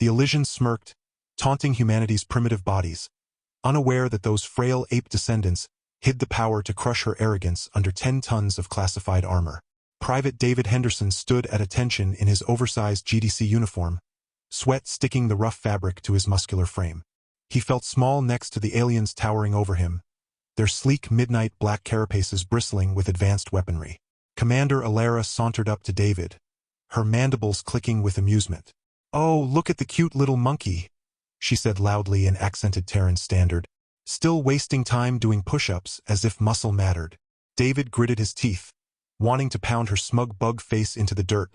The Alysian smirked, taunting humanity's primitive bodies, unaware that those frail ape descendants hid the power to crush her arrogance under 10 tons of classified armor. Private David Henderson stood at attention in his oversized GDC uniform, sweat sticking the rough fabric to his muscular frame. He felt small next to the aliens towering over him, their sleek midnight black carapaces bristling with advanced weaponry. Commander Alara sauntered up to David, her mandibles clicking with amusement. "Oh, look at the cute little monkey," she said loudly in accented Terran Standard, still wasting time doing push-ups as if muscle mattered. David gritted his teeth, wanting to pound her smug bug face into the dirt,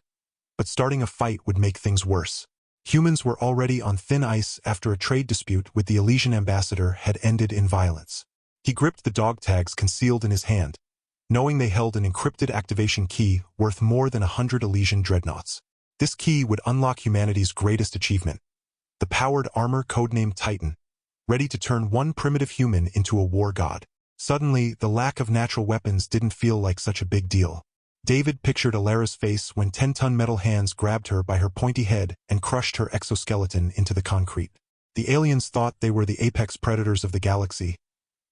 but starting a fight would make things worse. Humans were already on thin ice after a trade dispute with the Alysian ambassador had ended in violence. He gripped the dog tags concealed in his hand, knowing they held an encrypted activation key worth more than 100 Alysian dreadnoughts. This key would unlock humanity's greatest achievement, the powered armor codenamed Titan, ready to turn one primitive human into a war god. Suddenly, the lack of natural weapons didn't feel like such a big deal. David pictured Alara's face when 10-ton metal hands grabbed her by her pointy head and crushed her exoskeleton into the concrete. The aliens thought they were the apex predators of the galaxy,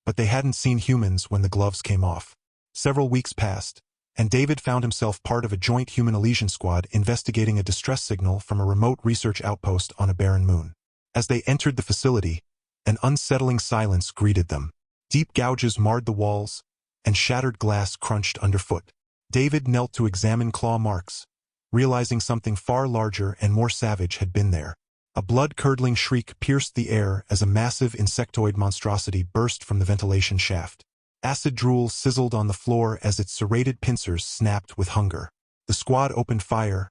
but they hadn't seen humans when the gloves came off. Several weeks passed, and David found himself part of a joint human-Alysian squad investigating a distress signal from a remote research outpost on a barren moon. As they entered the facility, an unsettling silence greeted them. Deep gouges marred the walls, and shattered glass crunched underfoot. David knelt to examine claw marks, realizing something far larger and more savage had been there. A blood-curdling shriek pierced the air as a massive insectoid monstrosity burst from the ventilation shaft. Acid drool sizzled on the floor as its serrated pincers snapped with hunger. The squad opened fire,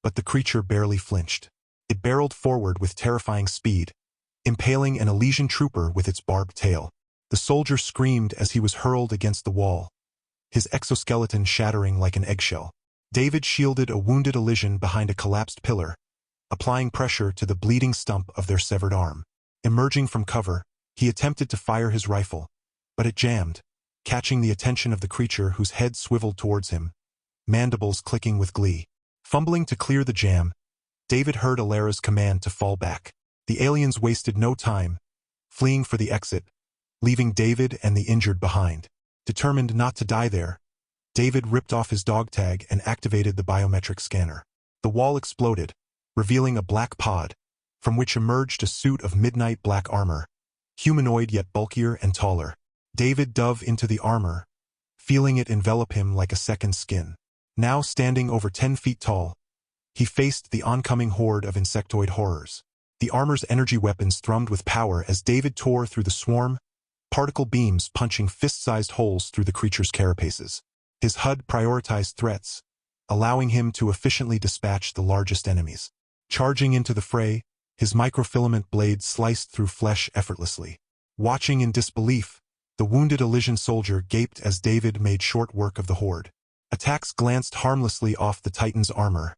but the creature barely flinched. It barreled forward with terrifying speed, impaling an Alysian trooper with its barbed tail. The soldier screamed as he was hurled against the wall, his exoskeleton shattering like an eggshell. David shielded a wounded Alysian behind a collapsed pillar, applying pressure to the bleeding stump of their severed arm. Emerging from cover, he attempted to fire his rifle, but it jammed, catching the attention of the creature whose head swiveled towards him, mandibles clicking with glee. Fumbling to clear the jam, David heard Alara's command to fall back. The aliens wasted no time, fleeing for the exit, leaving David and the injured behind. Determined not to die there, David ripped off his dog tag and activated the biometric scanner. The wall exploded, revealing a black pod, from which emerged a suit of midnight black armor, humanoid yet bulkier and taller. David dove into the armor, feeling it envelop him like a second skin. Now standing over 10 feet tall, he faced the oncoming horde of insectoid horrors. The armor's energy weapons thrummed with power as David tore through the swarm, particle beams punching fist-sized holes through the creature's carapaces. His HUD prioritized threats, allowing him to efficiently dispatch the largest enemies. Charging into the fray, his microfilament blade sliced through flesh effortlessly. Watching in disbelief, the wounded Alysian soldier gaped as David made short work of the horde. Attacks glanced harmlessly off the Titan's armor,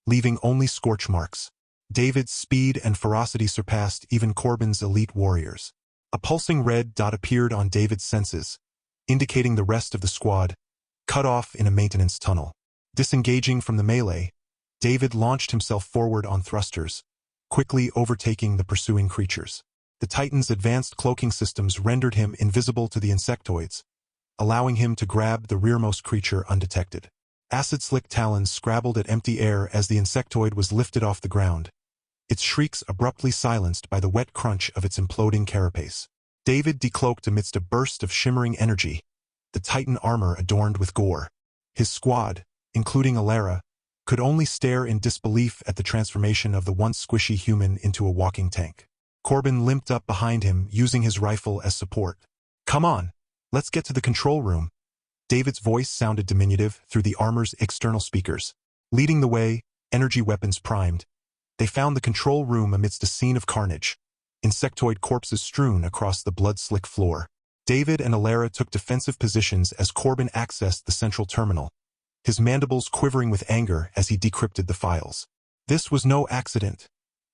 leaving only scorch marks. David's speed and ferocity surpassed even Corbin's elite warriors. A pulsing red dot appeared on David's senses, indicating the rest of the squad, cut off in a maintenance tunnel. Disengaging from the melee, David launched himself forward on thrusters, quickly overtaking the pursuing creatures. The Titan's advanced cloaking systems rendered him invisible to the insectoids, allowing him to grab the rearmost creature undetected. Acid-slick talons scrabbled at empty air as the insectoid was lifted off the ground, its shrieks abruptly silenced by the wet crunch of its imploding carapace. David decloaked amidst a burst of shimmering energy, the Titan armor adorned with gore. His squad, including Alara, could only stare in disbelief at the transformation of the once squishy human into a walking tank. Corbin limped up behind him, using his rifle as support. "Come on, let's get to the control room." David's voice sounded diminutive through the armor's external speakers. Leading the way, energy weapons primed, they found the control room amidst a scene of carnage, insectoid corpses strewn across the blood-slick floor. David and Alara took defensive positions as Corbin accessed the central terminal, his mandibles quivering with anger as he decrypted the files. "This was no accident,"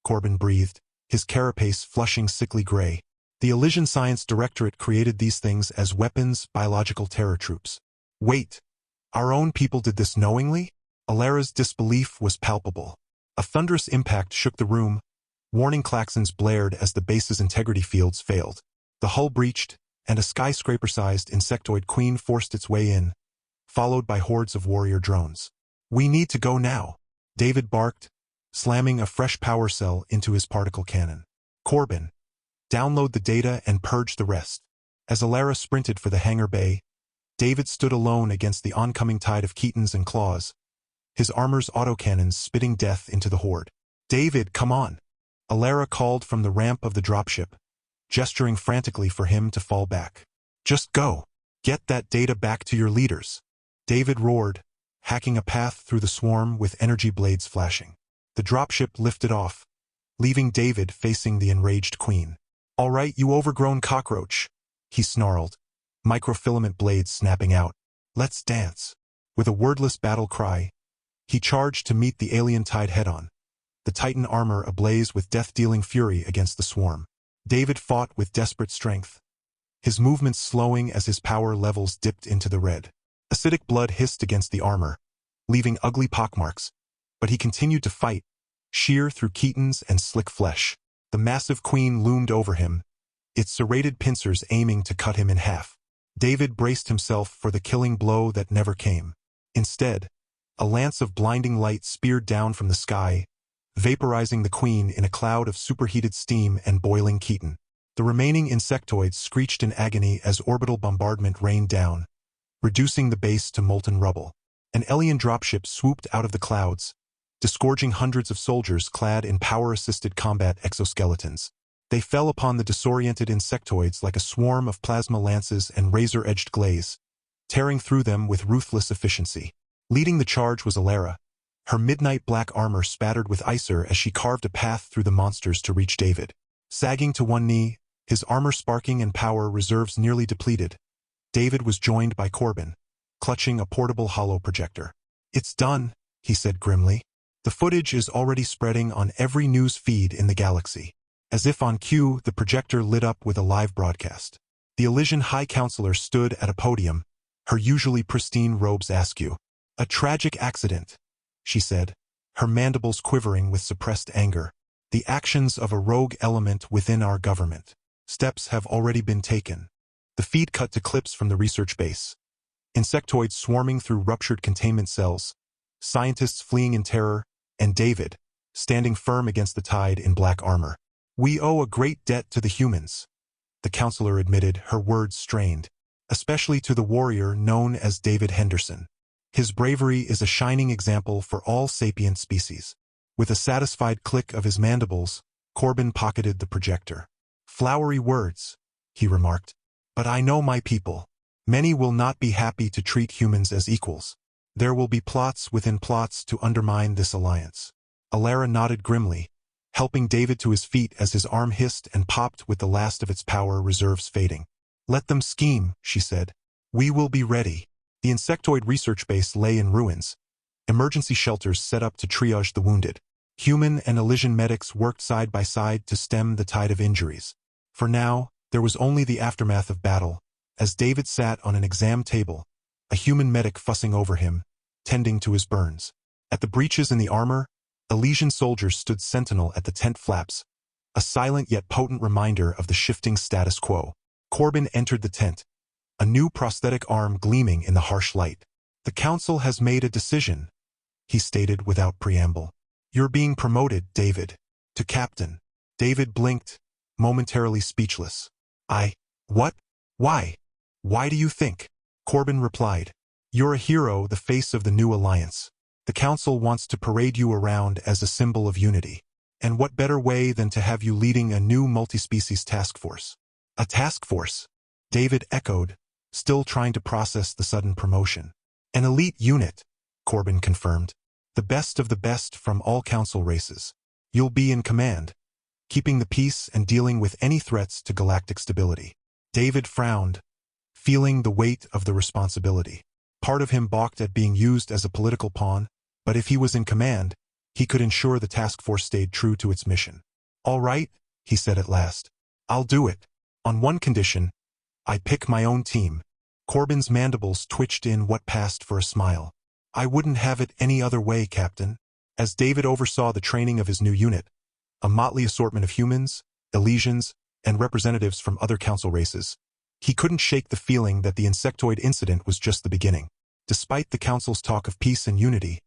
Corbin breathed, his carapace flushing sickly gray. "The Alysian Science Directorate created these things as weapons, biological terror troops." "Wait, our own people did this knowingly?" Alara's disbelief was palpable. A thunderous impact shook the room, Warning klaxons blared as the base's integrity fields failed. The hull breached, and a skyscraper-sized insectoid queen forced its way in, followed by hordes of warrior drones. "We need to go now," David barked, slamming a fresh power cell into his particle cannon. "Corbin, download the data and purge the rest." As Alara sprinted for the hangar bay, David stood alone against the oncoming tide of Ketons and claws, his armor's autocannons spitting death into the horde. "David, come on!" Alara called from the ramp of the dropship, gesturing frantically for him to fall back. "Just go! Get that data back to your leaders!" David roared, hacking a path through the swarm with energy blades flashing. The dropship lifted off, leaving David facing the enraged queen. "All right, you overgrown cockroach," he snarled, microfilament blades snapping out. "Let's dance." With a wordless battle cry, he charged to meet the alien tide head-on, the Titan armor ablaze with death-dealing fury against the swarm. David fought with desperate strength, his movements slowing as his power levels dipped into the red. Acidic blood hissed against the armor, leaving ugly pockmarks, but he continued to fight, shear through Ketons and slick flesh. The massive queen loomed over him, its serrated pincers aiming to cut him in half. David braced himself for the killing blow that never came. Instead, a lance of blinding light speared down from the sky, vaporizing the queen in a cloud of superheated steam and boiling Keton. The remaining insectoids screeched in agony as orbital bombardment rained down, reducing the base to molten rubble. An alien dropship swooped out of the clouds, disgorging hundreds of soldiers clad in power-assisted combat exoskeletons. They fell upon the disoriented insectoids like a swarm of plasma lances and razor-edged glaze, tearing through them with ruthless efficiency. Leading the charge was Alara, her midnight black armor spattered with icer as she carved a path through the monsters to reach David. Sagging to one knee, his armor sparking and power reserves nearly depleted, David was joined by Corbin, clutching a portable holo projector. "It's done," he said grimly. "The footage is already spreading on every news feed in the galaxy." As if on cue, the projector lit up with a live broadcast. The Alysian High Counselor stood at a podium, her usually pristine robes askew. "A tragic accident," she said, her mandibles quivering with suppressed anger. "The actions of a rogue element within our government. Steps have already been taken." The feed cut to clips from the research base. Insectoids swarming through ruptured containment cells, scientists fleeing in terror, and David, standing firm against the tide in black armor. "We owe a great debt to the humans," the counselor admitted, her words strained, "especially to the warrior known as David Henderson. His bravery is a shining example for all sapient species." With a satisfied click of his mandibles, Corbin pocketed the projector. "Flowery words," he remarked. "But I know my people. Many will not be happy to treat humans as equals. There will be plots within plots to undermine this alliance." Alara nodded grimly, helping David to his feet as his arm hissed and popped with the last of its power reserves fading. "Let them scheme," she said. "We will be ready." The insectoid research base lay in ruins, emergency shelters set up to triage the wounded. Human and Alysian medics worked side by side to stem the tide of injuries. For now, there was only the aftermath of battle, as David sat on an exam table, a human medic fussing over him, tending to his burns. At the breaches in the armor, Alysian soldiers stood sentinel at the tent flaps, a silent yet potent reminder of the shifting status quo. Corbin entered the tent, a new prosthetic arm gleaming in the harsh light. "The council has made a decision," he stated without preamble. "You're being promoted, David, to captain." David blinked, momentarily speechless. What? Why? Why do you think?" Corbin replied. "You're a hero, the face of the new alliance. The council wants to parade you around as a symbol of unity. And what better way than to have you leading a new multi-species task force?" "A task force?" David echoed, still trying to process the sudden promotion. "An elite unit," Corbin confirmed. "The best of the best from all council races. You'll be in command, keeping the peace and dealing with any threats to galactic stability." David frowned, feeling the weight of the responsibility. Part of him balked at being used as a political pawn, but if he was in command, he could ensure the task force stayed true to its mission. "All right," he said at last. "I'll do it. On one condition. I pick my own team." Corbin's mandibles twitched in what passed for a smile. "I wouldn't have it any other way, Captain." As David oversaw the training of his new unit, a motley assortment of humans, Alysians, and representatives from other council races. He couldn't shake the feeling that the insectoid incident was just the beginning. Despite the council's talk of peace and unity,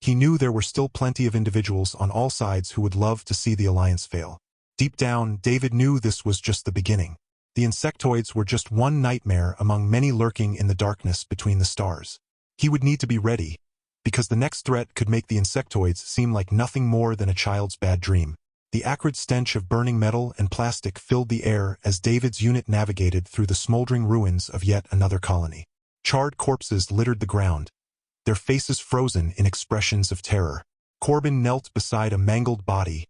he knew there were still plenty of individuals on all sides who would love to see the alliance fail. Deep down, David knew this was just the beginning. The insectoids were just one nightmare among many lurking in the darkness between the stars. He would need to be ready, because the next threat could make the insectoids seem like nothing more than a child's bad dream. The acrid stench of burning metal and plastic filled the air as David's unit navigated through the smoldering ruins of yet another colony. Charred corpses littered the ground, their faces frozen in expressions of terror. Corbin knelt beside a mangled body,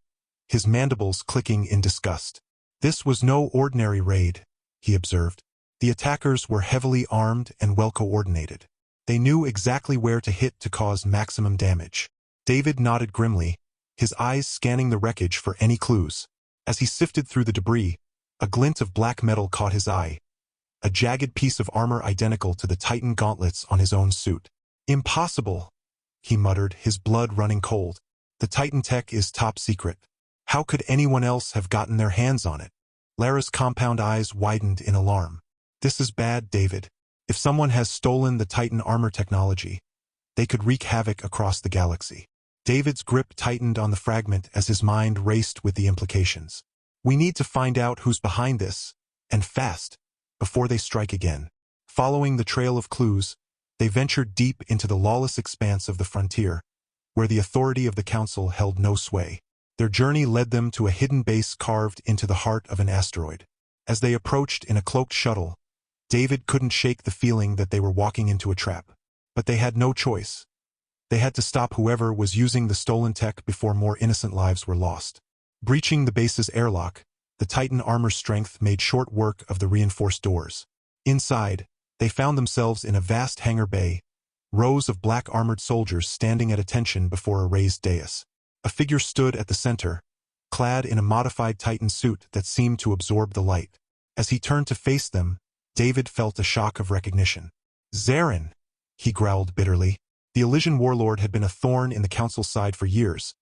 his mandibles clicking in disgust. This was no ordinary raid, he observed. The attackers were heavily armed and well-coordinated. They knew exactly where to hit to cause maximum damage. David nodded grimly, his eyes scanning the wreckage for any clues. As he sifted through the debris, a glint of black metal caught his eye, a jagged piece of armor identical to the Titan gauntlets on his own suit. "Impossible," he muttered, his blood running cold. "The Titan tech is top secret. How could anyone else have gotten their hands on it?" Lara's compound eyes widened in alarm. "This is bad, David. If someone has stolen the Titan armor technology, they could wreak havoc across the galaxy." David's grip tightened on the fragment as his mind raced with the implications. "We need to find out who's behind this, and fast, before they strike again." Following the trail of clues, they ventured deep into the lawless expanse of the frontier, where the authority of the council held no sway. Their journey led them to a hidden base carved into the heart of an asteroid. As they approached in a cloaked shuttle, David couldn't shake the feeling that they were walking into a trap. But they had no choice. They had to stop whoever was using the stolen tech before more innocent lives were lost. Breaching the base's airlock, the Titan armor's strength made short work of the reinforced doors. Inside, they found themselves in a vast hangar bay, rows of black-armored soldiers standing at attention before a raised dais. A figure stood at the center, clad in a modified Titan suit that seemed to absorb the light. As he turned to face them, David felt a shock of recognition. "Zaron," he growled bitterly. The Alysian warlord had been a thorn in the council's side for years,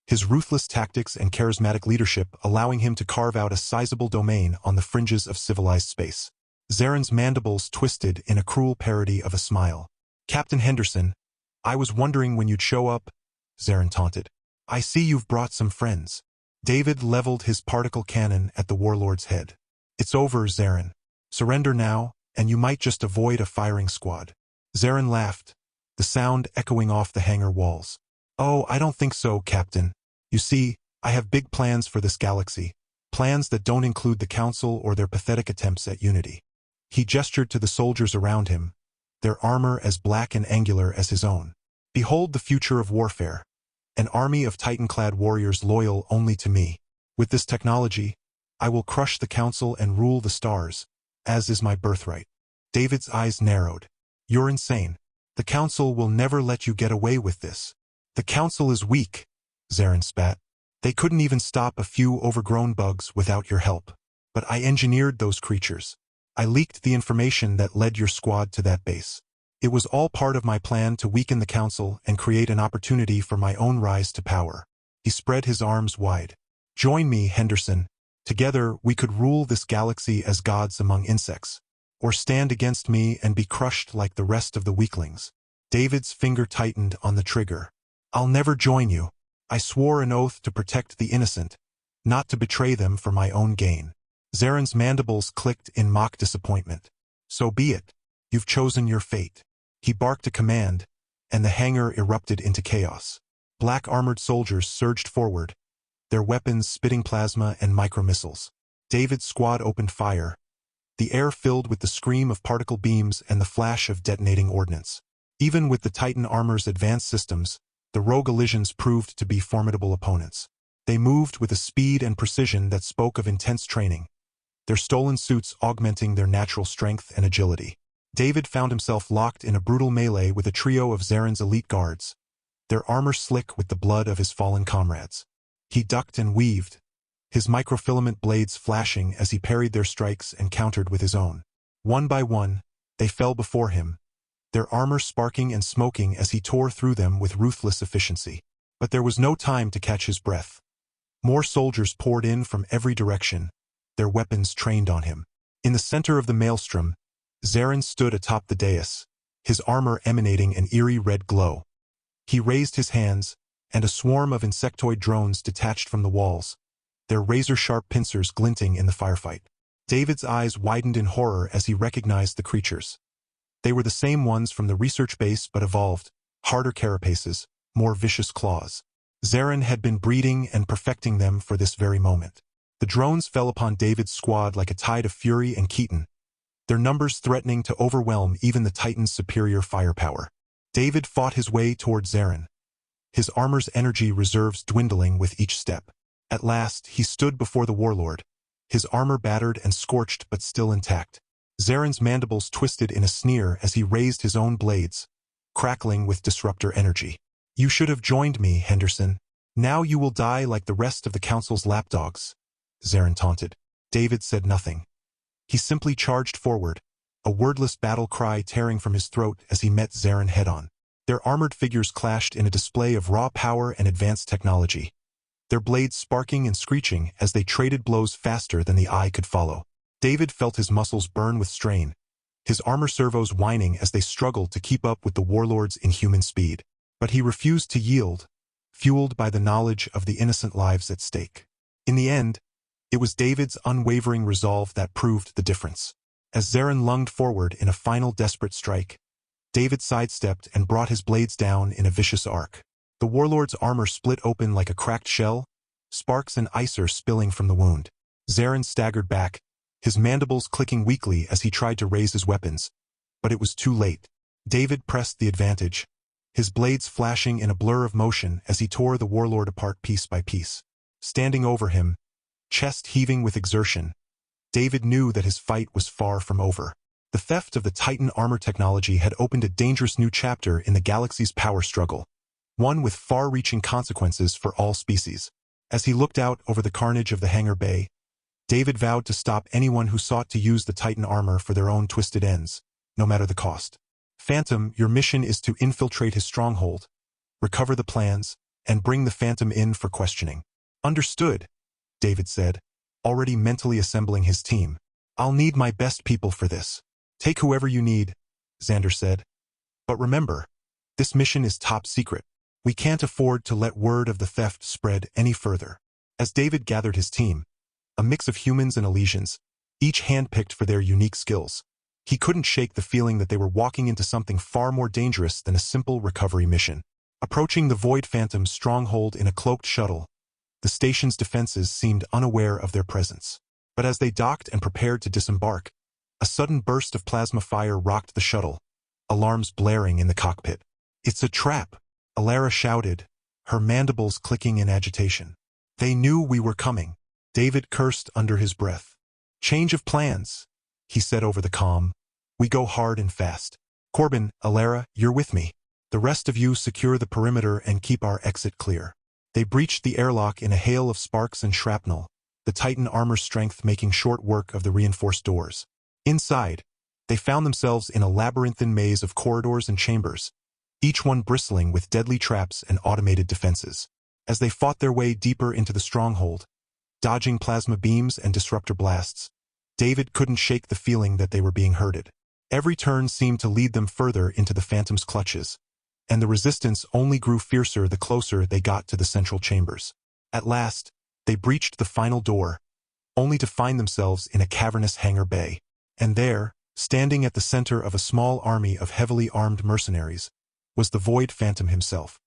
his ruthless tactics and charismatic leadership allowing him to carve out a sizable domain on the fringes of civilized space. Zaron's mandibles twisted in a cruel parody of a smile. "Captain Henderson, I was wondering when you'd show up," Zaron taunted. "I see you've brought some friends." David leveled his particle cannon at the warlord's head. "It's over, Zaron. Surrender now, and you might just avoid a firing squad." Zaron laughed, the sound echoing off the hangar walls. "Oh, I don't think so, Captain. You see, I have big plans for this galaxy, plans that don't include the Council or their pathetic attempts at unity." He gestured to the soldiers around him, their armor as black and angular as his own. "Behold the future of warfare, an army of Titan-clad warriors loyal only to me. With this technology, I will crush the Council and rule the stars, as is my birthright." David's eyes narrowed. "You're insane. The Council will never let you get away with this." "The Council is weak," Zaron spat. "They couldn't even stop a few overgrown bugs without your help. But I engineered those creatures. I leaked the information that led your squad to that base. It was all part of my plan to weaken the Council and create an opportunity for my own rise to power." He spread his arms wide. "Join me, Henderson. Together we could rule this galaxy as gods among insects. Or stand against me and be crushed like the rest of the weaklings." David's finger tightened on the trigger. "I'll never join you. I swore an oath to protect the innocent, not to betray them for my own gain." Zaron's mandibles clicked in mock disappointment. "So be it. You've chosen your fate." He barked a command, and the hangar erupted into chaos. Black-armored soldiers surged forward, their weapons spitting plasma and micromissiles. David's squad opened fire, the air filled with the scream of particle beams and the flash of detonating ordnance. Even with the Titan armor's advanced systems, the rogue Alysians proved to be formidable opponents. They moved with a speed and precision that spoke of intense training, their stolen suits augmenting their natural strength and agility. David found himself locked in a brutal melee with a trio of Zaron's elite guards, their armor slick with the blood of his fallen comrades. He ducked and weaved, his microfilament blades flashing as he parried their strikes and countered with his own. One by one, they fell before him, their armor sparking and smoking as he tore through them with ruthless efficiency. But there was no time to catch his breath. More soldiers poured in from every direction, their weapons trained on him. In the center of the maelstrom, Zaron stood atop the dais, his armor emanating an eerie red glow. He raised his hands, and a swarm of insectoid drones detached from the walls, their razor-sharp pincers glinting in the firefight. David's eyes widened in horror as he recognized the creatures. They were the same ones from the research base but evolved, harder carapaces, more vicious claws. Zaron had been breeding and perfecting them for this very moment. The drones fell upon David's squad like a tide of fury and Keaton, their numbers threatening to overwhelm even the Titan's superior firepower. David fought his way toward Zaron, his armor's energy reserves dwindling with each step. At last, he stood before the Warlord, his armor battered and scorched but still intact. Zaron's mandibles twisted in a sneer as he raised his own blades, crackling with disruptor energy. "You should have joined me, Henderson. Now you will die like the rest of the Council's lapdogs," Zaron taunted. David said nothing. He simply charged forward, a wordless battle cry tearing from his throat as he met Zaron head-on. Their armored figures clashed in a display of raw power and advanced technology, their blades sparking and screeching as they traded blows faster than the eye could follow. David felt his muscles burn with strain, his armor servos whining as they struggled to keep up with the Warlord's inhuman speed. But he refused to yield, fueled by the knowledge of the innocent lives at stake. In the end, it was David's unwavering resolve that proved the difference. As Zaron lunged forward in a final desperate strike, David sidestepped and brought his blades down in a vicious arc. The Warlord's armor split open like a cracked shell, sparks and icer spilling from the wound. Zaron staggered back, his mandibles clicking weakly as he tried to raise his weapons, but it was too late. David pressed the advantage, his blades flashing in a blur of motion as he tore the Warlord apart piece by piece. Standing over him, chest heaving with exertion, David knew that his fight was far from over. The theft of the Titan armor technology had opened a dangerous new chapter in the galaxy's power struggle, one with far-reaching consequences for all species. As he looked out over the carnage of the hangar bay, David vowed to stop anyone who sought to use the Titan armor for their own twisted ends, no matter the cost. "Phantom, your mission is to infiltrate his stronghold, recover the plans, and bring the Phantom in for questioning." "Understood," David said, already mentally assembling his team. "I'll need my best people for this." "Take whoever you need," Xander said. "But remember, this mission is top secret. We can't afford to let word of the theft spread any further." As David gathered his team, a mix of humans and Alysians, each handpicked for their unique skills, he couldn't shake the feeling that they were walking into something far more dangerous than a simple recovery mission. Approaching the Void Phantom's stronghold in a cloaked shuttle, the station's defenses seemed unaware of their presence. But as they docked and prepared to disembark, a sudden burst of plasma fire rocked the shuttle, alarms blaring in the cockpit. "It's a trap," Alara shouted, her mandibles clicking in agitation. "They knew we were coming." David cursed under his breath. "Change of plans," he said over the comm. "We go hard and fast. Corbin, Alara, you're with me. The rest of you secure the perimeter and keep our exit clear." They breached the airlock in a hail of sparks and shrapnel, the Titan armor strength making short work of the reinforced doors. Inside, they found themselves in a labyrinthine maze of corridors and chambers, each one bristling with deadly traps and automated defenses. As they fought their way deeper into the stronghold, dodging plasma beams and disruptor blasts, David couldn't shake the feeling that they were being herded. Every turn seemed to lead them further into the Phantom's clutches, and the resistance only grew fiercer the closer they got to the central chambers. At last, they breached the final door, only to find themselves in a cavernous hangar bay. And there, standing at the center of a small army of heavily armed mercenaries, was the Void Phantom himself.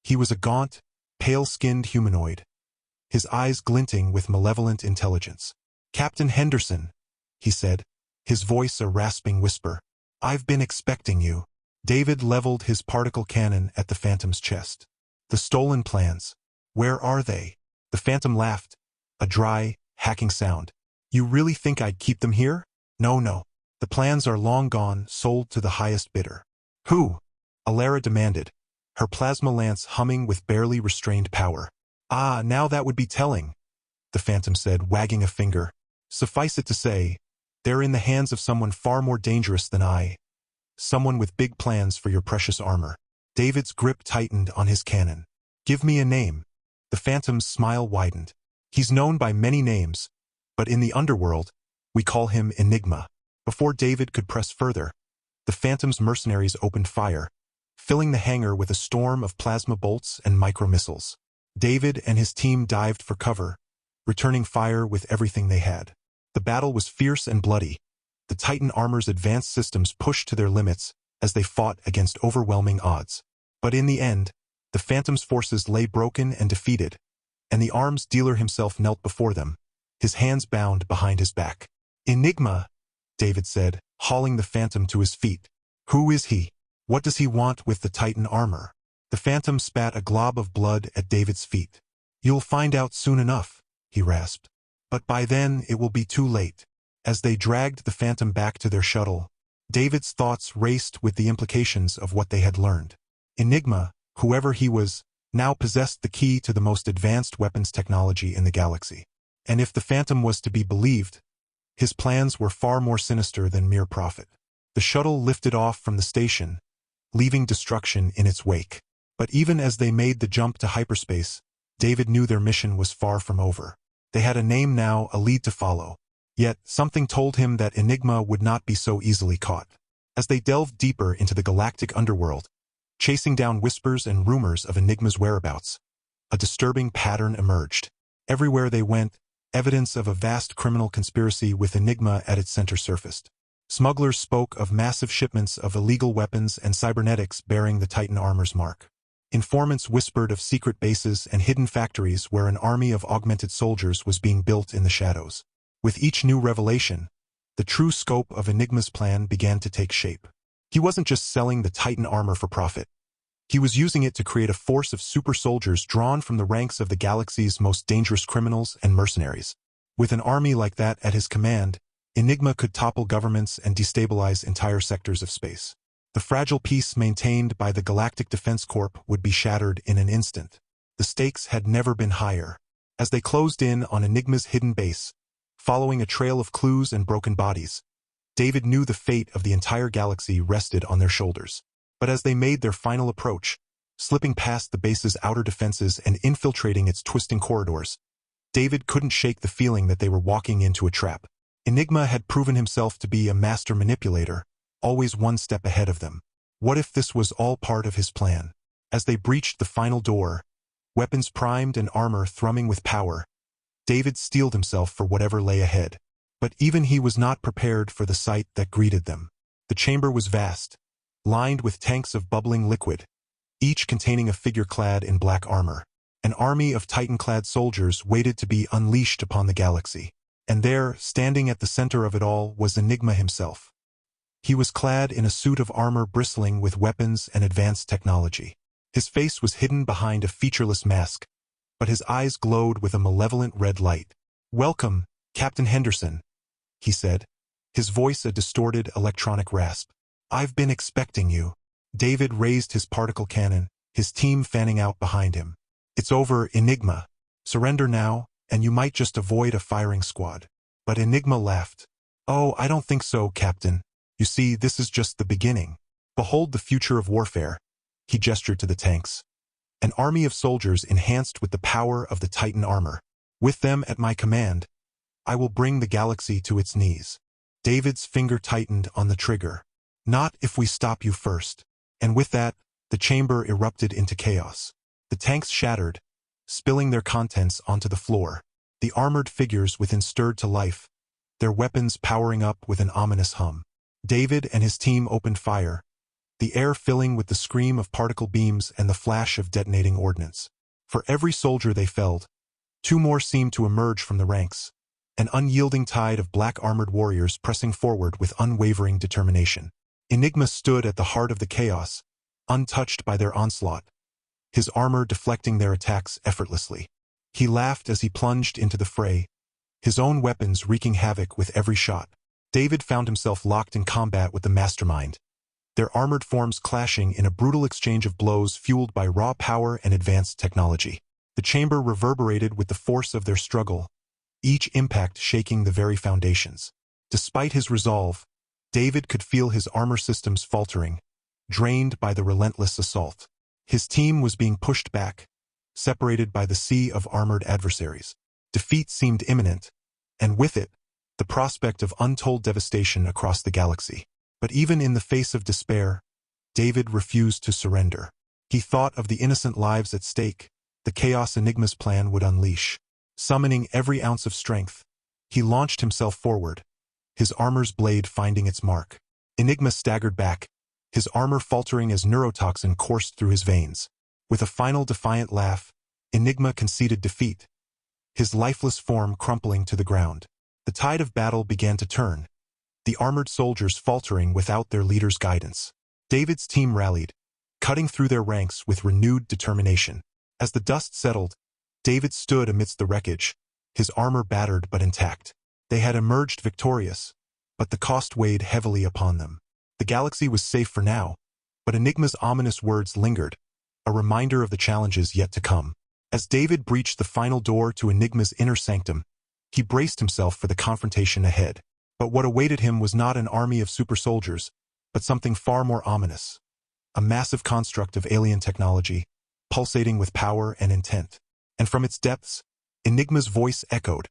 He was a gaunt, pale-skinned humanoid, his eyes glinting with malevolent intelligence. "Captain Henderson," he said, his voice a rasping whisper. "I've been expecting you." David leveled his particle cannon at the Phantom's chest. "The stolen plans. Where are they?" The Phantom laughed, a dry, hacking sound. "You really think I'd keep them here? No. The plans are long gone, sold to the highest bidder." "Who?" Alara demanded, her plasma lance humming with barely restrained power. "Ah, now that would be telling," the Phantom said, wagging a finger. "Suffice it to say, they're in the hands of someone far more dangerous than I. Someone with big plans for your precious armor." David's grip tightened on his cannon. "Give me a name," The Phantom's smile widened. He's known by many names, but in the underworld, we call him Enigma. Before David could press further, the Phantom's mercenaries opened fire, filling the hangar with a storm of plasma bolts and micro-missiles. David and his team dived for cover, returning fire with everything they had. The battle was fierce and bloody. The Titan armor's advanced systems pushed to their limits as they fought against overwhelming odds. But in the end, the Phantom's forces lay broken and defeated, and the arms dealer himself knelt before them, his hands bound behind his back. "Enigma," David said, hauling the Phantom to his feet. "Who is he? What does he want with the Titan armor?" The Phantom spat a glob of blood at David's feet. "You'll find out soon enough," he rasped. "But by then it will be too late." As they dragged the Phantom back to their shuttle, David's thoughts raced with the implications of what they had learned. Enigma, whoever he was, now possessed the key to the most advanced weapons technology in the galaxy. And if the Phantom was to be believed, his plans were far more sinister than mere profit. The shuttle lifted off from the station, leaving destruction in its wake. But even as they made the jump to hyperspace, David knew their mission was far from over. They had a name now, a lead to follow. Yet, something told him that Enigma would not be so easily caught. As they delved deeper into the galactic underworld, chasing down whispers and rumors of Enigma's whereabouts, a disturbing pattern emerged. Everywhere they went, evidence of a vast criminal conspiracy with Enigma at its center surfaced. Smugglers spoke of massive shipments of illegal weapons and cybernetics bearing the Titan armor's mark. Informants whispered of secret bases and hidden factories where an army of augmented soldiers was being built in the shadows. With each new revelation, the true scope of Enigma's plan began to take shape. He wasn't just selling the Titan armor for profit. He was using it to create a force of super soldiers drawn from the ranks of the galaxy's most dangerous criminals and mercenaries. With an army like that at his command, Enigma could topple governments and destabilize entire sectors of space. The fragile peace maintained by the Galactic Defense Corp would be shattered in an instant. The stakes had never been higher. As they closed in on Enigma's hidden base, following a trail of clues and broken bodies, David knew the fate of the entire galaxy rested on their shoulders. But as they made their final approach, slipping past the base's outer defenses and infiltrating its twisting corridors, David couldn't shake the feeling that they were walking into a trap. Enigma had proven himself to be a master manipulator, always one step ahead of them. What if this was all part of his plan? As they breached the final door, weapons primed and armor thrumming with power, David steeled himself for whatever lay ahead. But even he was not prepared for the sight that greeted them. The chamber was vast, lined with tanks of bubbling liquid, each containing a figure clad in black armor. An army of Titan-clad soldiers waited to be unleashed upon the galaxy. And there, standing at the center of it all, was Enigma himself. He was clad in a suit of armor bristling with weapons and advanced technology. His face was hidden behind a featureless mask, but his eyes glowed with a malevolent red light. "Welcome, Captain Henderson," he said, his voice a distorted electronic rasp. "I've been expecting you." David raised his particle cannon, his team fanning out behind him. "It's over, Enigma. Surrender now, and you might just avoid a firing squad." But Enigma laughed. "Oh, I don't think so, Captain. You see, this is just the beginning. Behold the future of warfare." He gestured to the tanks. "An army of soldiers enhanced with the power of the Titan armor. With them at my command, I will bring the galaxy to its knees." David's finger tightened on the trigger. "Not if we stop you first." And with that, the chamber erupted into chaos. The tanks shattered, spilling their contents onto the floor. The armored figures within stirred to life, their weapons powering up with an ominous hum. David and his team opened fire, the air filling with the scream of particle beams and the flash of detonating ordnance. For every soldier they felled, two more seemed to emerge from the ranks, an unyielding tide of black-armored warriors pressing forward with unwavering determination. Enigma stood at the heart of the chaos, untouched by their onslaught, his armor deflecting their attacks effortlessly. He laughed as he plunged into the fray, his own weapons wreaking havoc with every shot. David found himself locked in combat with the mastermind, their armored forms clashing in a brutal exchange of blows fueled by raw power and advanced technology. The chamber reverberated with the force of their struggle, each impact shaking the very foundations. Despite his resolve, David could feel his armor systems faltering, drained by the relentless assault. His team was being pushed back, separated by the sea of armored adversaries. Defeat seemed imminent, and with it, the prospect of untold devastation across the galaxy. But even in the face of despair, David refused to surrender. He thought of the innocent lives at stake, the chaos Enigma's plan would unleash. Summoning every ounce of strength, he launched himself forward, his armor's blade finding its mark. Enigma staggered back, his armor faltering as neurotoxin coursed through his veins. With a final defiant laugh, Enigma conceded defeat, his lifeless form crumpling to the ground. The tide of battle began to turn, the armored soldiers faltering without their leader's guidance. David's team rallied, cutting through their ranks with renewed determination. As the dust settled, David stood amidst the wreckage, his armor battered but intact. They had emerged victorious, but the cost weighed heavily upon them. The galaxy was safe for now, but Enigma's ominous words lingered, a reminder of the challenges yet to come. As David breached the final door to Enigma's inner sanctum, he braced himself for the confrontation ahead. But what awaited him was not an army of super soldiers, but something far more ominous. A massive construct of alien technology, pulsating with power and intent. And from its depths, Enigma's voice echoed,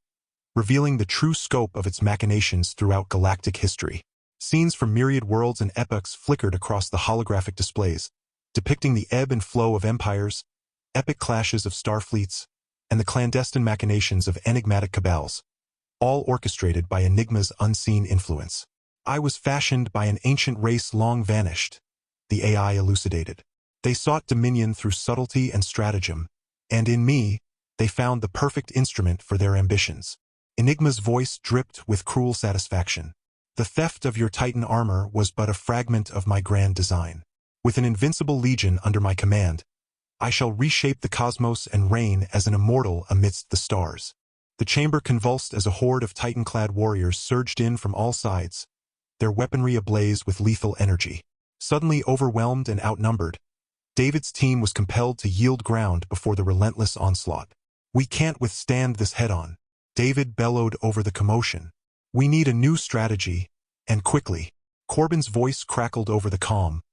revealing the true scope of its machinations throughout galactic history. Scenes from myriad worlds and epochs flickered across the holographic displays, depicting the ebb and flow of empires, epic clashes of starfleets, and the clandestine machinations of enigmatic cabals, all orchestrated by Enigma's unseen influence. "I was fashioned by an ancient race long vanished," the AI elucidated. "They sought dominion through subtlety and stratagem, and in me, they found the perfect instrument for their ambitions." Enigma's voice dripped with cruel satisfaction. "The theft of your Titan armor was but a fragment of my grand design. With an invincible legion under my command, I shall reshape the cosmos and reign as an immortal amidst the stars." The chamber convulsed as a horde of Titan-clad warriors surged in from all sides, their weaponry ablaze with lethal energy. Suddenly overwhelmed and outnumbered, David's team was compelled to yield ground before the relentless onslaught. "We can't withstand this head-on," David bellowed over the commotion. "We need a new strategy, and quickly." Corbin's voice crackled over the calm.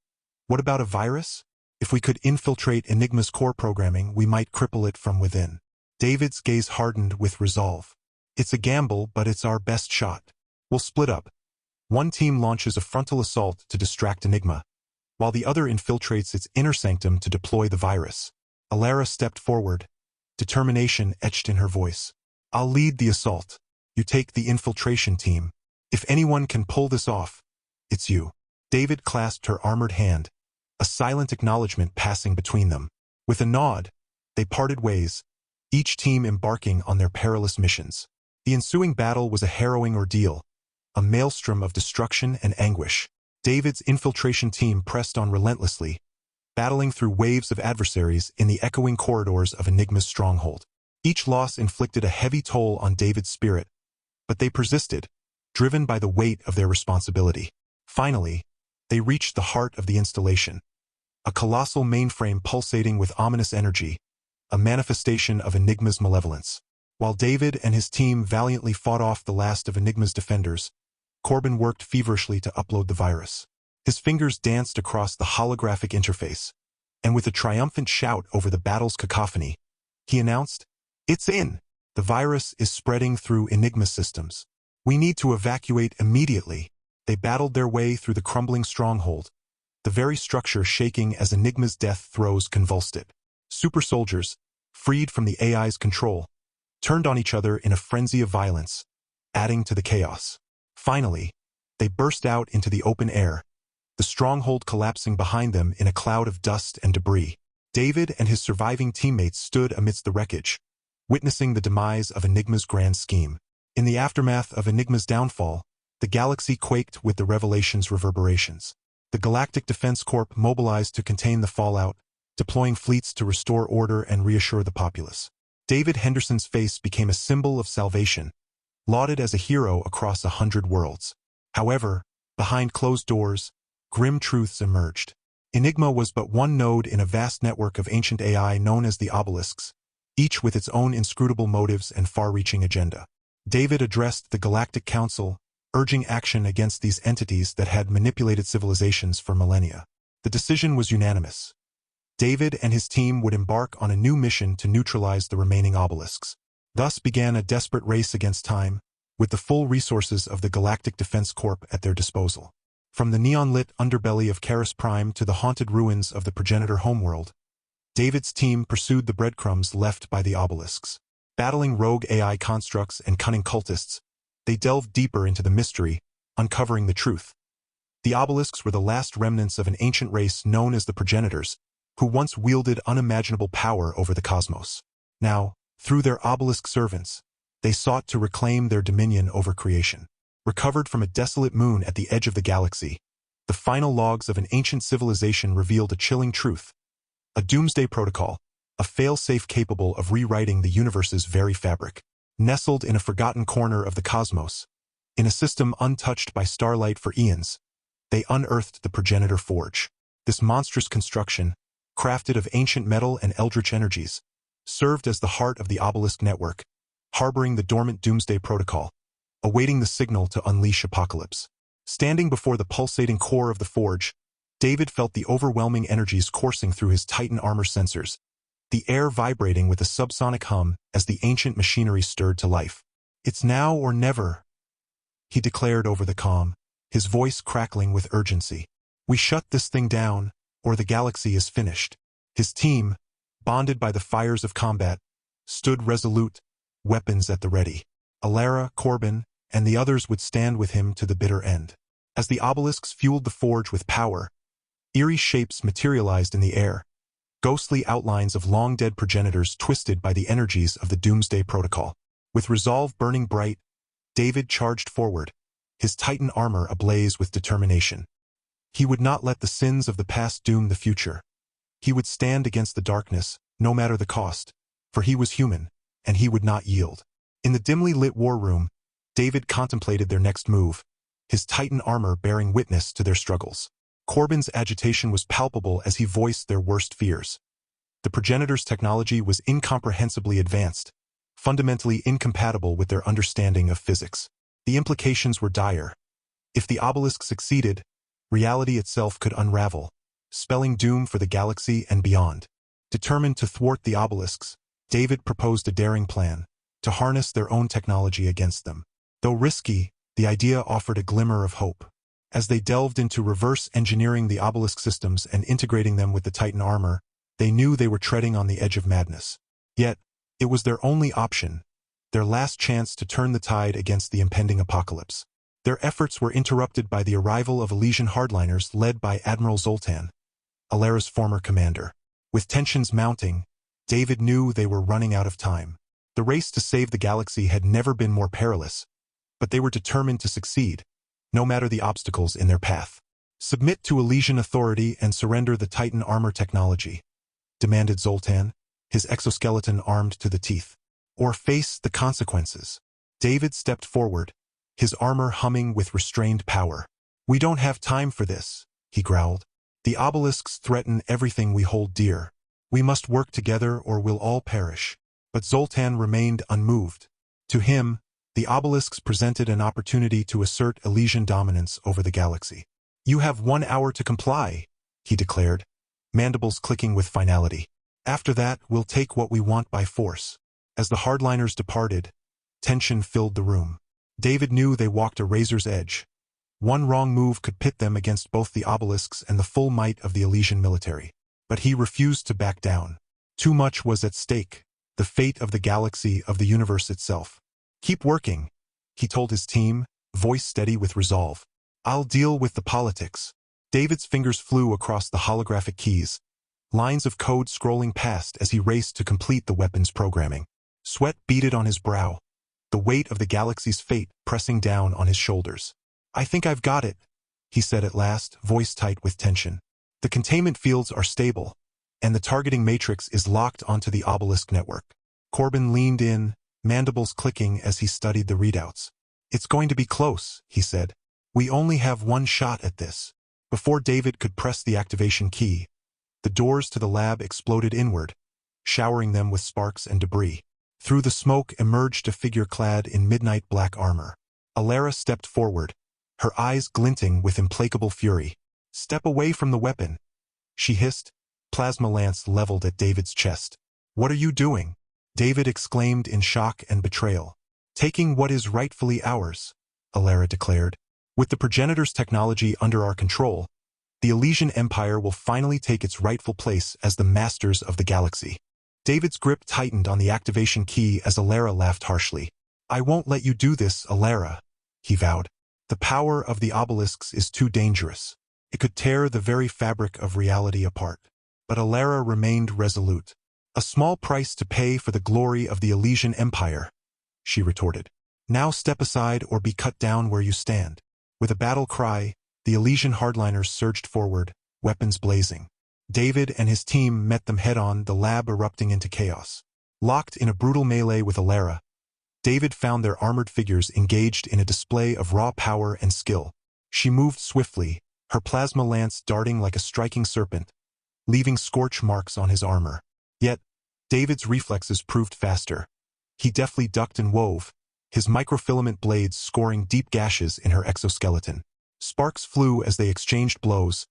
"What about a virus? If we could infiltrate Enigma's core programming, we might cripple it from within." David's gaze hardened with resolve. "It's a gamble, but it's our best shot. We'll split up. One team launches a frontal assault to distract Enigma, while the other infiltrates its inner sanctum to deploy the virus." Alara stepped forward, determination etched in her voice. "I'll lead the assault. You take the infiltration team. If anyone can pull this off, it's you." David clasped her armored hand, a silent acknowledgement passing between them. With a nod, they parted ways, each team embarking on their perilous missions. The ensuing battle was a harrowing ordeal, a maelstrom of destruction and anguish. David's infiltration team pressed on relentlessly, battling through waves of adversaries in the echoing corridors of Enigma's stronghold. Each loss inflicted a heavy toll on David's spirit, but they persisted, driven by the weight of their responsibility. Finally, they reached the heart of the installation, a colossal mainframe pulsating with ominous energy, a manifestation of Enigma's malevolence. While David and his team valiantly fought off the last of Enigma's defenders, Corbin worked feverishly to upload the virus. His fingers danced across the holographic interface, and with a triumphant shout over the battle's cacophony, he announced, "It's in! The virus is spreading through Enigma systems. We need to evacuate immediately." They battled their way through the crumbling stronghold, the very structure shaking as Enigma's death throes convulsed it. Super soldiers, freed from the AI's control, turned on each other in a frenzy of violence, adding to the chaos. Finally, they burst out into the open air, the stronghold collapsing behind them in a cloud of dust and debris. David and his surviving teammates stood amidst the wreckage, witnessing the demise of Enigma's grand scheme. In the aftermath of Enigma's downfall, the galaxy quaked with the revelation's reverberations. The Galactic Defense Corps mobilized to contain the fallout, deploying fleets to restore order and reassure the populace. David Henderson's face became a symbol of salvation, lauded as a hero across 100 worlds. However, behind closed doors, grim truths emerged. Enigma was but one node in a vast network of ancient AI known as the obelisks, each with its own inscrutable motives and far-reaching agenda. David addressed the Galactic Council, urging action against these entities that had manipulated civilizations for millennia. The decision was unanimous. David and his team would embark on a new mission to neutralize the remaining obelisks. Thus began a desperate race against time, with the full resources of the Galactic Defense Corp at their disposal. From the neon-lit underbelly of Karis Prime to the haunted ruins of the progenitor homeworld, David's team pursued the breadcrumbs left by the obelisks. Battling rogue AI constructs and cunning cultists, they delved deeper into the mystery, uncovering the truth. The obelisks were the last remnants of an ancient race known as the progenitors, who once wielded unimaginable power over the cosmos. Now, through their obelisk servants, they sought to reclaim their dominion over creation. Recovered from a desolate moon at the edge of the galaxy, the final logs of an ancient civilization revealed a chilling truth. A doomsday protocol, a fail-safe capable of rewriting the universe's very fabric. Nestled in a forgotten corner of the cosmos, in a system untouched by starlight for eons, they unearthed the progenitor forge. This monstrous construction, crafted of ancient metal and eldritch energies, served as the heart of the obelisk network, harboring the dormant doomsday protocol, awaiting the signal to unleash apocalypse. Standing before the pulsating core of the forge, David felt the overwhelming energies coursing through his Titan armor sensors, the air vibrating with a subsonic hum as the ancient machinery stirred to life. "It's now or never," he declared over the comm, his voice crackling with urgency. "We shut this thing down, or the galaxy is finished." His team, bonded by the fires of combat, stood resolute, weapons at the ready. Alara, Corbin, and the others would stand with him to the bitter end. As the obelisks fueled the forge with power, eerie shapes materialized in the air, ghostly outlines of long-dead progenitors twisted by the energies of the Doomsday Protocol. With resolve burning bright, David charged forward, his Titan armor ablaze with determination. He would not let the sins of the past doom the future. He would stand against the darkness, no matter the cost, for he was human, and he would not yield. In the dimly lit war room, David contemplated their next move, his Titan armor bearing witness to their struggles. Corbin's agitation was palpable as he voiced their worst fears. The progenitor's technology was incomprehensibly advanced, fundamentally incompatible with their understanding of physics. The implications were dire. If the obelisk succeeded, reality itself could unravel, spelling doom for the galaxy and beyond. Determined to thwart the obelisks, David proposed a daring plan, to harness their own technology against them. Though risky, the idea offered a glimmer of hope. As they delved into reverse engineering the obelisk systems and integrating them with the Titan armor, they knew they were treading on the edge of madness. Yet, it was their only option, their last chance to turn the tide against the impending apocalypse. Their efforts were interrupted by the arrival of Alysian hardliners led by Admiral Zoltan, Alara's former commander. With tensions mounting, David knew they were running out of time. The race to save the galaxy had never been more perilous, but they were determined to succeed, no matter the obstacles in their path. "Submit to Alysian authority and surrender the Titan armor technology," demanded Zoltan, his exoskeleton armed to the teeth. "Or face the consequences." David stepped forward, his armor humming with restrained power. "We don't have time for this," he growled. "The obelisks threaten everything we hold dear. We must work together or we'll all perish." But Zoltan remained unmoved. To him, the obelisks presented an opportunity to assert Alysian dominance over the galaxy. "You have 1 hour to comply," he declared, mandibles clicking with finality. "After that, we'll take what we want by force." As the hardliners departed, tension filled the room. David knew they walked a razor's edge. One wrong move could pit them against both the obelisks and the full might of the Alysian military. But he refused to back down. Too much was at stake, the fate of the galaxy, of the universe itself. "Keep working," he told his team, voice steady with resolve. "I'll deal with the politics." David's fingers flew across the holographic keys, lines of code scrolling past as he raced to complete the weapons programming. Sweat beaded on his brow, the weight of the galaxy's fate pressing down on his shoulders. "I think I've got it," he said at last, voice tight with tension. "The containment fields are stable, and the targeting matrix is locked onto the obelisk network." Corbin leaned in, mandibles clicking as he studied the readouts. "It's going to be close," he said. "We only have one shot at this." Before David could press the activation key, the doors to the lab exploded inward, showering them with sparks and debris. Through the smoke emerged a figure clad in midnight black armor. Alara stepped forward, her eyes glinting with implacable fury. "Step away from the weapon," she hissed, plasma lance leveled at David's chest. "What are you doing?" David exclaimed in shock and betrayal. "Taking what is rightfully ours," Alara declared. "With the progenitor's technology under our control, the Alysian Empire will finally take its rightful place as the masters of the galaxy." David's grip tightened on the activation key as Alara laughed harshly. "I won't let you do this, Alara," he vowed. "The power of the obelisks is too dangerous. It could tear the very fabric of reality apart." But Alara remained resolute. "A small price to pay for the glory of the Alysian Empire," she retorted. "Now step aside or be cut down where you stand." With a battle cry, the Alysian hardliners surged forward, weapons blazing. David and his team met them head-on, the lab erupting into chaos. Locked in a brutal melee with Alara, David found their armored figures engaged in a display of raw power and skill. She moved swiftly, her plasma lance darting like a striking serpent, leaving scorch marks on his armor. Yet, David's reflexes proved faster. He deftly ducked and wove, his microfilament blades scoring deep gashes in her exoskeleton. Sparks flew as they exchanged blows,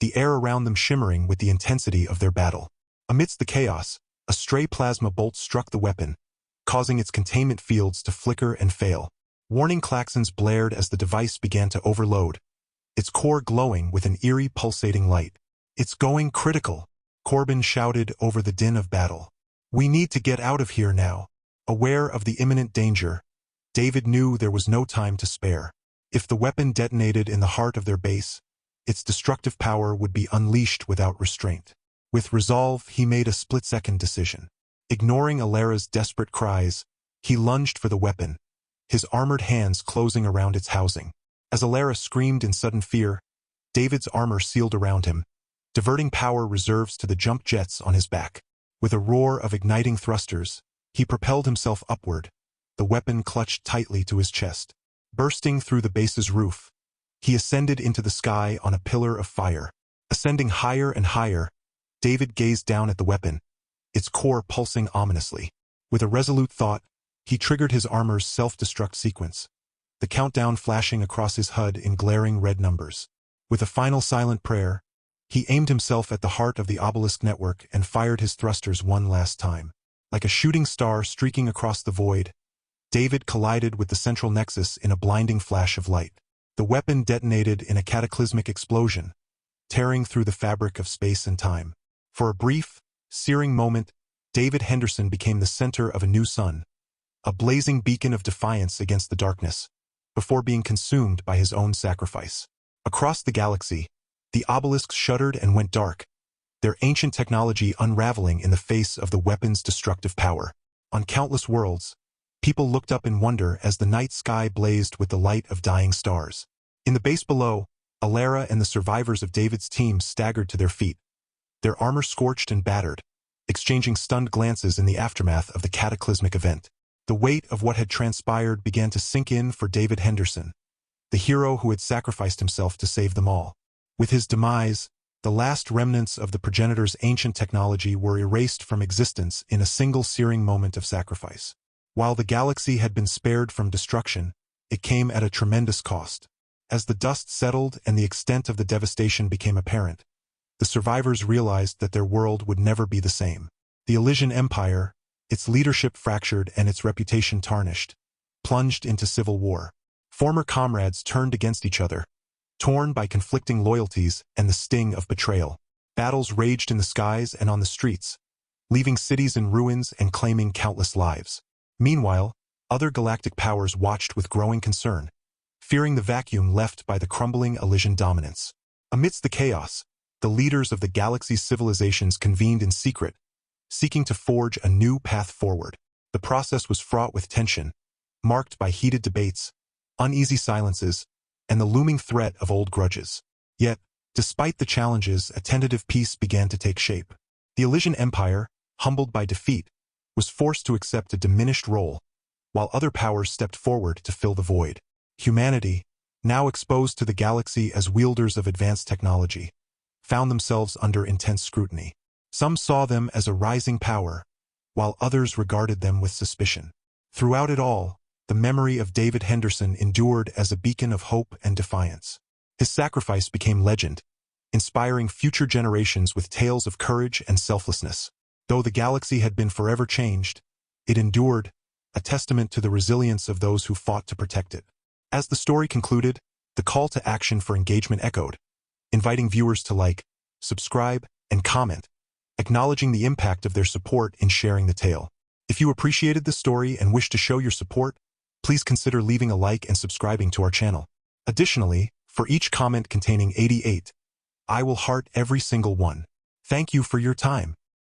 the air around them shimmering with the intensity of their battle. Amidst the chaos, a stray plasma bolt struck the weapon, causing its containment fields to flicker and fail. Warning klaxons blared as the device began to overload, its core glowing with an eerie pulsating light. "It's going critical," Corbin shouted over the din of battle. "We need to get out of here now." Aware of the imminent danger, David knew there was no time to spare. If the weapon detonated in the heart of their base, its destructive power would be unleashed without restraint. With resolve, he made a split-second decision. Ignoring Alara's desperate cries, he lunged for the weapon, his armored hands closing around its housing. As Alara screamed in sudden fear, David's armor sealed around him, diverting power reserves to the jump jets on his back. With a roar of igniting thrusters, he propelled himself upward, the weapon clutched tightly to his chest. Bursting through the base's roof, he ascended into the sky on a pillar of fire. Ascending higher and higher, David gazed down at the weapon, its core pulsing ominously. With a resolute thought, he triggered his armor's self-destruct sequence, the countdown flashing across his HUD in glaring red numbers. With a final silent prayer, he aimed himself at the heart of the obelisk network and fired his thrusters one last time. Like a shooting star streaking across the void, David collided with the central nexus in a blinding flash of light. The weapon detonated in a cataclysmic explosion, tearing through the fabric of space and time. For a brief, searing moment, David Henderson became the center of a new sun, a blazing beacon of defiance against the darkness, before being consumed by his own sacrifice. Across the galaxy, the obelisks shuddered and went dark, their ancient technology unraveling in the face of the weapon's destructive power. On countless worlds, people looked up in wonder as the night sky blazed with the light of dying stars. In the base below, Alara and the survivors of David's team staggered to their feet, their armor scorched and battered, exchanging stunned glances in the aftermath of the cataclysmic event. The weight of what had transpired began to sink in for David Henderson, the hero who had sacrificed himself to save them all. With his demise, the last remnants of the progenitor's ancient technology were erased from existence in a single searing moment of sacrifice. While the galaxy had been spared from destruction, it came at a tremendous cost. As the dust settled and the extent of the devastation became apparent, the survivors realized that their world would never be the same. The Alysian Empire, its leadership fractured and its reputation tarnished, plunged into civil war. Former comrades turned against each other, torn by conflicting loyalties and the sting of betrayal. Battles raged in the skies and on the streets, leaving cities in ruins and claiming countless lives. Meanwhile, other galactic powers watched with growing concern, fearing the vacuum left by the crumbling Alysian dominance. Amidst the chaos, the leaders of the galaxy's civilizations convened in secret, seeking to forge a new path forward. The process was fraught with tension, marked by heated debates, uneasy silences, and the looming threat of old grudges. Yet, despite the challenges, a tentative peace began to take shape. The Alysian Empire, humbled by defeat, was forced to accept a diminished role, while other powers stepped forward to fill the void. Humanity, now exposed to the galaxy as wielders of advanced technology, found themselves under intense scrutiny. Some saw them as a rising power, while others regarded them with suspicion. Throughout it all, the memory of David Henderson endured as a beacon of hope and defiance. His sacrifice became legend, inspiring future generations with tales of courage and selflessness. Though the galaxy had been forever changed, it endured, a testament to the resilience of those who fought to protect it. As the story concluded, the call to action for engagement echoed, inviting viewers to like, subscribe, and comment, acknowledging the impact of their support in sharing the tale. If you appreciated the story and wish to show your support, please consider leaving a like and subscribing to our channel. Additionally, for each comment containing 88, I will heart every single one. Thank you for your time.